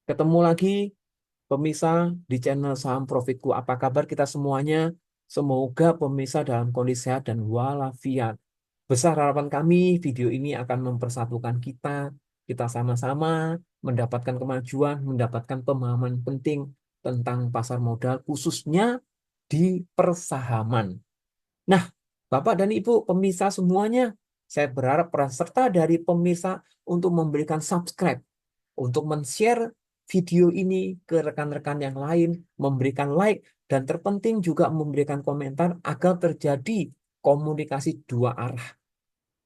Ketemu lagi pemirsa di channel Saham Profitku. Apa kabar kita semuanya? Semoga pemirsa dalam kondisi sehat dan walafiat. Besar harapan kami, video ini akan mempersatukan kita. Kita sama-sama mendapatkan kemajuan, mendapatkan pemahaman penting tentang pasar modal, khususnya di persahaman. Nah, Bapak dan Ibu pemirsa semuanya, saya berharap peran serta dari pemirsa untuk memberikan subscribe, untuk men-share video ini ke rekan-rekan yang lain, memberikan like, dan terpenting juga memberikan komentar agar terjadi komunikasi dua arah.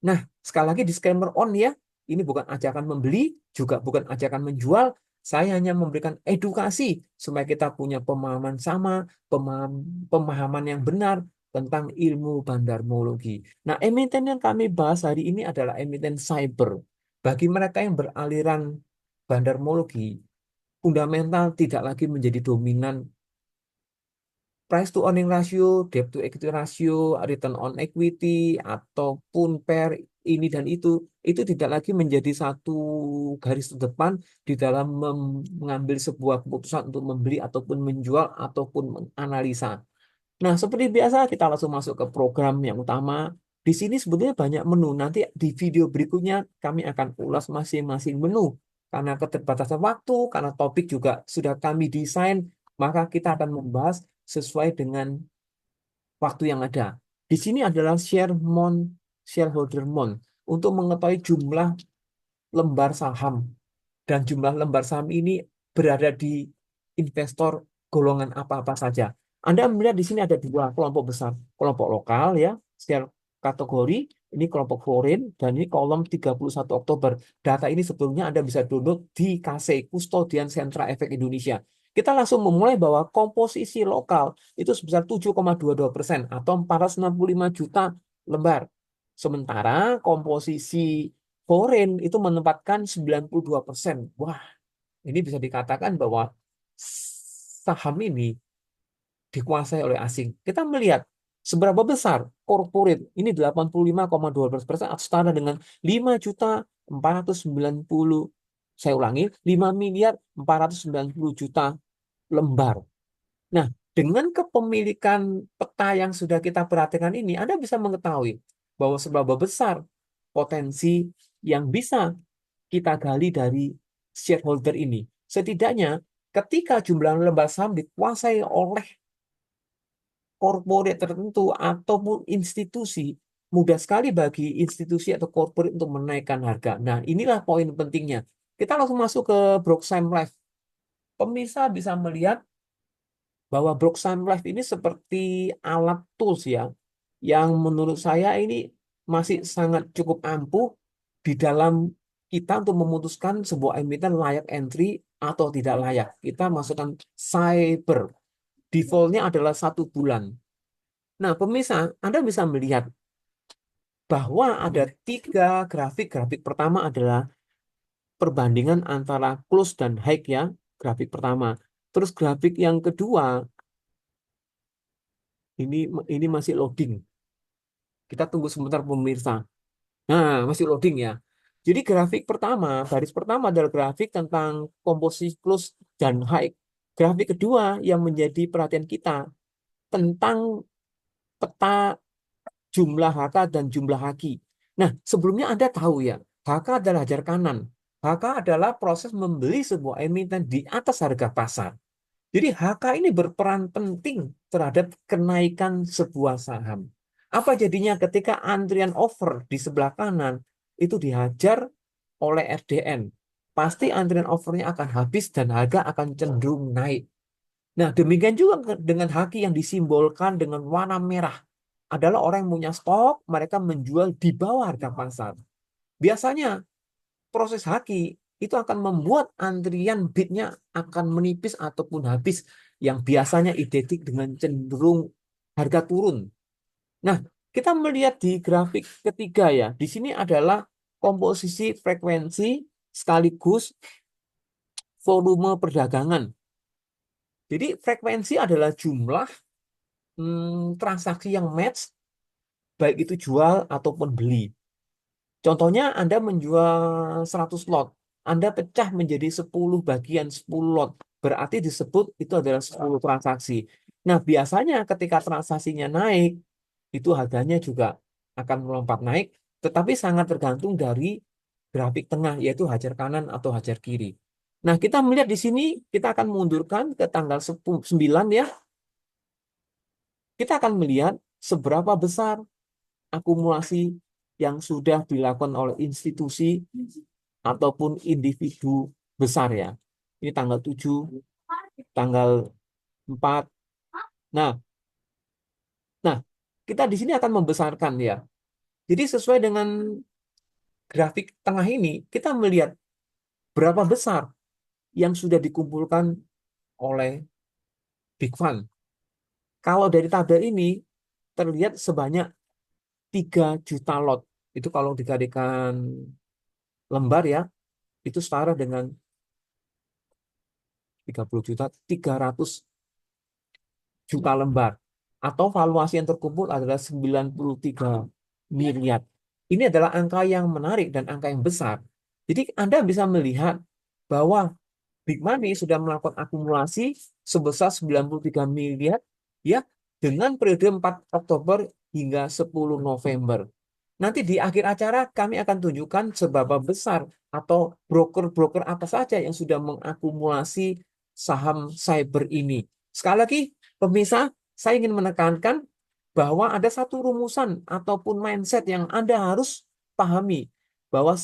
Nah, sekali lagi disclaimer on ya, ini bukan ajakan membeli, juga bukan ajakan menjual, saya hanya memberikan edukasi supaya kita punya pemahaman sama, pemahaman yang benar tentang ilmu bandarmologi. Nah, emiten yang kami bahas hari ini adalah emiten cyber. Bagi mereka yang beraliran bandarmologi, fundamental tidak lagi menjadi dominan. Price to earning ratio, debt to equity ratio, return on equity, ataupun pair ini dan itu tidak lagi menjadi satu garis terdepan di dalam mengambil sebuah keputusan untuk membeli ataupun menjual ataupun menganalisa. Nah, seperti biasa kita langsung masuk ke program yang utama. Di sini sebetulnya banyak menu. Nanti di video berikutnya kami akan ulas masing-masing menu. Karena keterbatasan waktu, karena topik juga sudah kami desain, maka kita akan membahas sesuai dengan waktu yang ada. Di sini adalah share mount, shareholder mount, untuk mengetahui jumlah lembar saham. Dan jumlah lembar saham ini berada di investor golongan apa-apa saja. Anda melihat di sini ada dua kelompok besar. Kelompok lokal ya, share kategori, ini kelompok foreign, dan ini kolom 31 Oktober. Data ini sebelumnya Anda bisa download di KC, Kustodian Sentra Efek Indonesia. Kita langsung memulai bahwa komposisi lokal itu sebesar 7,22% atau 465 juta lembar. Sementara komposisi foreign itu menempatkan 92%. Wah, ini bisa dikatakan bahwa saham ini dikuasai oleh asing. Kita melihat seberapa besar corporate ini 85,12% atau setara dengan 5.490, saya ulangi, 5.490 juta lembar. Nah, dengan kepemilikan peta yang sudah kita perhatikan ini, Anda bisa mengetahui bahwa seberapa besar potensi yang bisa kita gali dari shareholder ini. Setidaknya ketika jumlah lembar saham dikuasai oleh korporat tertentu ataupun institusi, mudah sekali bagi institusi atau korporat untuk menaikkan harga. Nah, inilah poin pentingnya. Kita langsung masuk ke Broxheim Life. Pemirsa bisa melihat bahwa Broxheim Life ini seperti alat tools ya, yang menurut saya ini masih sangat cukup ampuh di dalam kita untuk memutuskan sebuah emiten layak entry atau tidak layak. Kita masukkan cyber. Defaultnya adalah 1 bulan. Nah, pemirsa, Anda bisa melihat bahwa ada 3 grafik. Grafik pertama adalah perbandingan antara close dan high ya, grafik pertama. Terus grafik yang kedua, ini masih loading. Kita tunggu sebentar pemirsa. Nah, masih loading ya. Jadi grafik pertama, baris pertama adalah grafik tentang komposisi close dan high. Grafik kedua yang menjadi perhatian kita tentang peta jumlah HK dan jumlah haki. Nah, sebelumnya Anda tahu ya, HK adalah hajar kanan. HK adalah proses membeli sebuah emiten di atas harga pasar. Jadi HK ini berperan penting terhadap kenaikan sebuah saham. Apa jadinya ketika antrian over di sebelah kanan itu dihajar oleh RDN? Pasti antrian overnya akan habis dan harga akan cenderung naik. Nah, demikian juga dengan haki yang disimbolkan dengan warna merah. Adalah orang yang punya stok, mereka menjual di bawah harga pasar. Biasanya proses haki itu akan membuat antrian bidnya akan menipis ataupun habis yang biasanya identik dengan cenderung harga turun. Nah, kita melihat di grafik ketiga ya. Di sini adalah komposisi frekuensi sekaligus volume perdagangan. Jadi frekuensi adalah jumlah transaksi yang match, baik itu jual ataupun beli. Contohnya Anda menjual 100 lot. Anda pecah menjadi 10 bagian, 10 lot. Berarti disebut itu adalah 10 transaksi. Nah, biasanya ketika transaksinya naik, itu harganya juga akan melompat naik, tetapi sangat tergantung dari grafik tengah, yaitu hajar kanan atau hajar kiri. Nah, kita melihat di sini, kita akan mundurkan ke tanggal 9 ya. Kita akan melihat seberapa besar akumulasi yang sudah dilakukan oleh institusi ataupun individu besar ya. Ini tanggal 7, tanggal 4. Nah, nah, kita di sini akan membesarkan ya. Jadi sesuai dengan grafik tengah ini, kita melihat berapa besar yang sudah dikumpulkan oleh Big Fund. Kalau dari tabel ini terlihat sebanyak 3 juta lot. Itu kalau dikalikan lembar ya, itu setara dengan 30 juta, 300 juta lembar. Atau valuasi yang terkumpul adalah 93 miliar. Ini adalah angka yang menarik dan angka yang besar. Jadi Anda bisa melihat bahwa Big Money sudah melakukan akumulasi sebesar 93 miliar ya dengan periode 4 Oktober hingga 10 November. Nanti di akhir acara kami akan tunjukkan seberapa besar atau broker-broker apa saja yang sudah mengakumulasi saham cyber ini. Sekali lagi, pemirsa, saya ingin menekankan bahwa ada satu rumusan ataupun mindset yang Anda harus pahami bahwa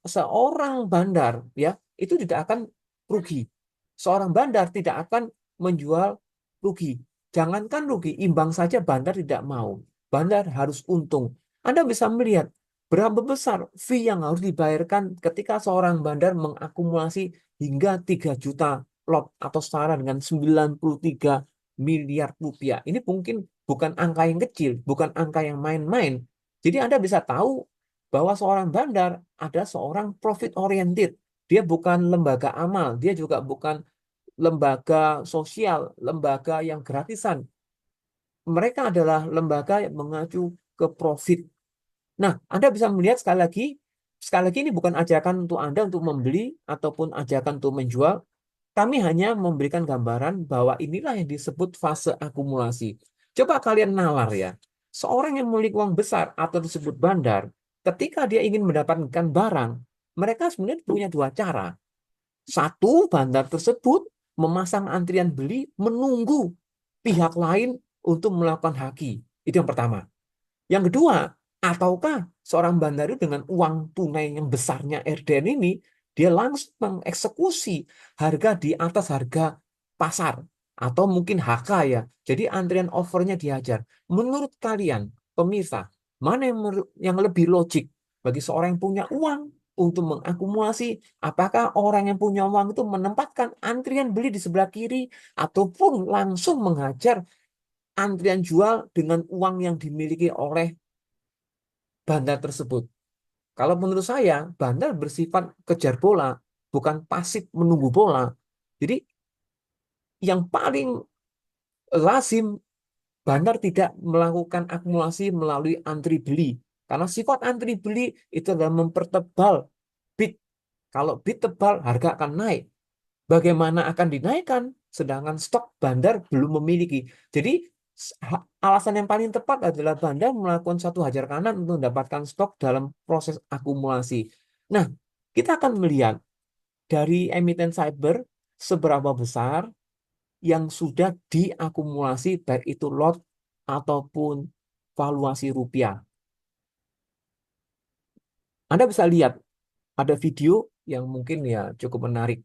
seorang bandar ya itu tidak akan rugi. Seorang bandar tidak akan menjual rugi. Jangankan rugi, imbang saja bandar tidak mau. Bandar harus untung. Anda bisa melihat berapa besar fee yang harus dibayarkan ketika seorang bandar mengakumulasi hingga 3 juta lot atau setara dengan 93 miliar rupiah. Ini mungkin bukan angka yang kecil, bukan angka yang main-main. Jadi Anda bisa tahu bahwa seorang bandar ada seorang profit oriented. Dia bukan lembaga amal, dia juga bukan lembaga sosial, lembaga yang gratisan. Mereka adalah lembaga yang mengacu ke profit. Nah, Anda bisa melihat sekali lagi ini bukan ajakan untuk Anda untuk membeli ataupun ajakan untuk menjual. Kami hanya memberikan gambaran bahwa inilah yang disebut fase akumulasi. Coba kalian nalar ya. Seorang yang memiliki uang besar atau disebut bandar, ketika dia ingin mendapatkan barang, mereka sebenarnya punya dua cara. Satu, bandar tersebut memasang antrian beli menunggu pihak lain untuk melakukan haki. Itu yang pertama. Yang kedua, ataukah seorang bandar itu dengan uang tunai yang besarnya RDN ini, dia langsung mengeksekusi harga di atas harga pasar atau mungkin HK ya. Jadi antrian overnya dihajar. Menurut kalian, pemirsa, mana yang lebih logik bagi seorang yang punya uang untuk mengakumulasi? Apakah orang yang punya uang itu menempatkan antrian beli di sebelah kiri ataupun langsung menghajar antrian jual dengan uang yang dimiliki oleh bandar tersebut? Kalau menurut saya, bandar bersifat kejar bola, bukan pasif menunggu bola. Jadi yang paling lazim, bandar tidak melakukan akumulasi melalui antri beli. Karena sifat antri beli itu adalah mempertebal bid. Kalau bid tebal, harga akan naik. Bagaimana akan dinaikkan? Sedangkan stok bandar belum memiliki. Jadi alasan yang paling tepat adalah bandar melakukan satu hajar kanan untuk mendapatkan stok dalam proses akumulasi. Nah, kita akan melihat dari emiten cyber seberapa besar yang sudah diakumulasi baik itu lot ataupun valuasi rupiah. Anda bisa lihat ada video yang mungkin ya cukup menarik.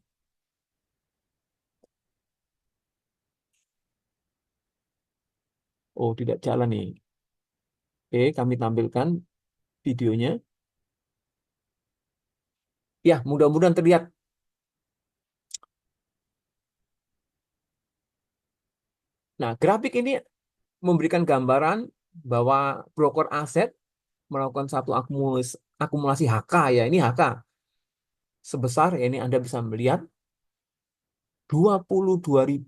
Oh, tidak jalan nih. Oke, kami tampilkan videonya. Ya, mudah-mudahan terlihat. Nah, grafik ini memberikan gambaran bahwa broker aset melakukan satu akumulasi HK ya. Ini HK sebesar ya, ini Anda bisa melihat 22.000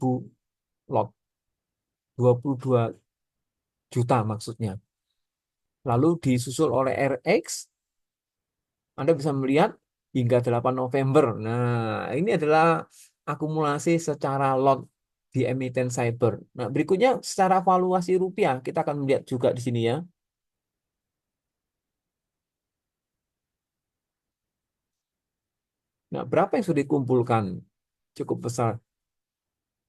lot, 22 juta maksudnya. Lalu disusul oleh RX, Anda bisa melihat hingga 8 November. Nah, ini adalah akumulasi secara lot di emiten cyber. Nah, berikutnya secara valuasi rupiah, kita akan melihat juga di sini ya. Nah, berapa yang sudah dikumpulkan? Cukup besar,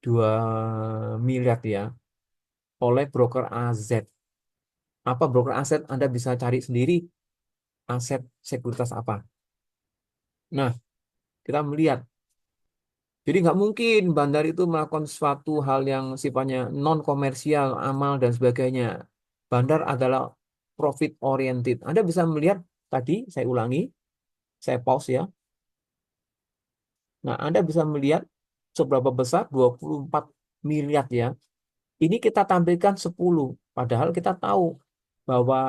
2 miliar ya, oleh broker AZ. Apa broker aset? Anda bisa cari sendiri aset sekuritas apa. Nah, kita melihat. Jadi nggak mungkin bandar itu melakukan suatu hal yang sifatnya non komersial, amal dan sebagainya. Bandar adalah profit oriented. Anda bisa melihat tadi, saya ulangi, saya pause ya. Nah, Anda bisa melihat seberapa besar 24 miliar ya. Ini kita tampilkan 10, padahal kita tahu bahwa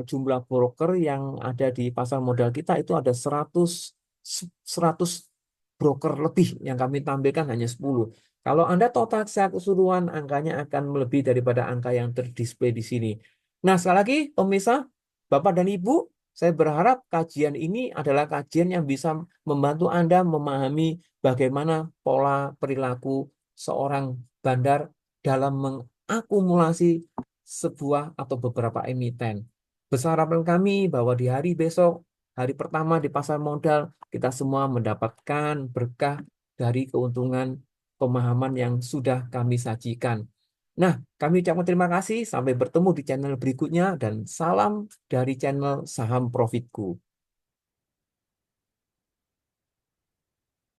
jumlah broker yang ada di pasar modal kita itu ada 100 broker lebih, yang kami tampilkan hanya 10. Kalau Anda total secara keseluruhan, angkanya akan melebihi daripada angka yang terdisplay di sini. Nah, sekali lagi pemirsa, Bapak dan Ibu, saya berharap kajian ini adalah kajian yang bisa membantu Anda memahami bagaimana pola perilaku seorang bandar dalam mengakumulasi sebuah atau beberapa emiten. Besar harapan kami bahwa di hari besok, hari pertama di pasar modal, kita semua mendapatkan berkah dari keuntungan pemahaman yang sudah kami sajikan. Nah, kami ucapkan terima kasih. Sampai bertemu di channel berikutnya dan salam dari channel Saham Profitku.